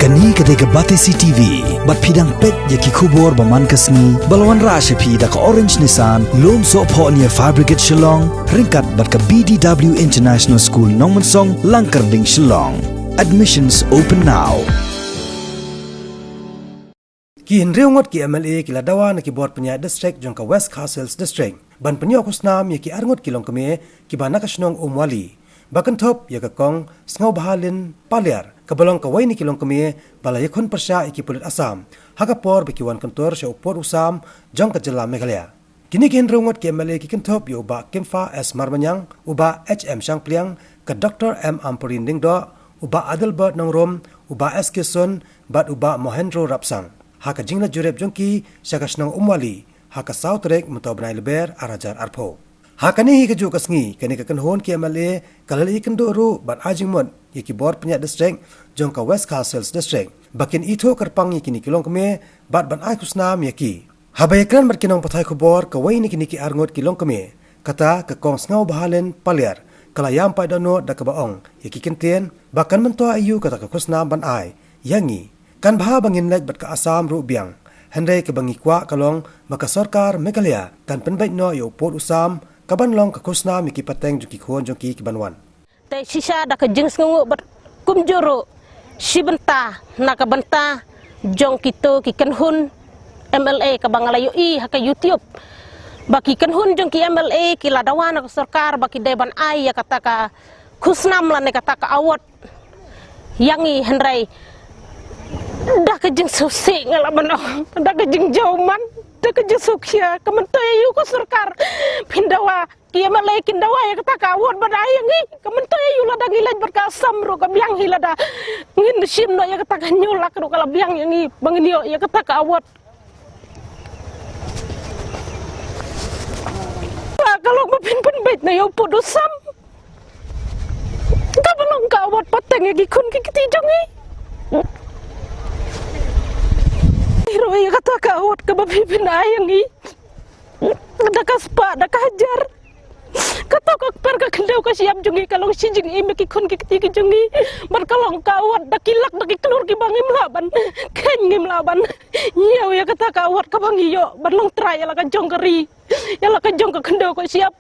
Kani ketika batesi TV, bat pidang pet yaki kubur baman kasni, balawan rasha pi da ka orange nisan, lom so po niya fabricate Shillong, ringkat bat ka BDW International School Nongmansong, Langkarding Shillong. Admissions open now. Ki hinriungot ki MLA ki ladawa na ki board penya district jong ka West Castles district. Ban penyo Khusnam ya ki arngot ki long keme ki bana ka shnong umwali. Bakan top ya ka kong sngaw bahalin palyar. Kabalong ka way ni ki long keme bala yakun persya iki pulit Assam. Haka por bekiwan kantor sya upor usam jong ka jela Meghalaya. Kini ki hinriungot ki MLA ki kentop ya uba Kimfa S. Marmanyang, uba HM Shangpliang, ka Dr. M. Ampurin Dingdo, uba Adelbert Nongrom, uba S. Kisun, bat uba Mohendro Rapsang. Haka jingla jurep jongki syakas nang umwali haka sautrek mutobnai leber arajar arpo haka ni keju kasngi kani kakenhon ki MLA kalali kendoro ban ajingmon yaki bor penyak district jongka West Castles district bakin ito kerpang yaki ni kilong keme bat ban ai Khusnam yaki habayakran berkinong patai kubor kawai ni kini ki arngot kilong keme kata kekong ngau bahalen palyar kalayam pai dano da kabaong yaki kentien bahkan mentua ayu kata ke Khusnam ban ai yangi kan baha bangin lek bat ka Assam ru biang hendai ke bangi kwa kalong maka sarkar Meghalaya kan penbait no yo pot usam kaban long ka Khusnam ki Pateng juki khon joki ki banwan te sisa da ka jing sngu bat kumjoro sibenta na ka benta jong kito ki kenhun MLA ka bangalayo i haka YouTube baki kenhun jong ki MLA ki ladawan ka sarkar baki deban ai ya kata ka Khusnam la ne kata ka awat yangi hendai dah kejeng susik ngalaman dah kejeng jauman dah kejeng sukya kementai yu ko sarkar pindawa kia malai kindawa ya kata kawat badai ngi kementai yu la dangilaj berkasam ro ka biang hilada ngin sim no ya kata nyulak ro kala biang ngi bangin ya kata kawat kalau mapin bait na yo podosam ka balong kawat Pateng gi kun ki tijongi Roy kata kawat ke babipin ayang i ada kaspa ada kajar kata ko per ka kendau ka siap jungi kalong si jing i meki kun ki keti jungi bar kalong kawat da kilak da kelur ki bangim laban ken ngim laban nyau ya kata kawat ka bangi yo bar long try la ka jong keri ya la ka jong ka kendau ka siap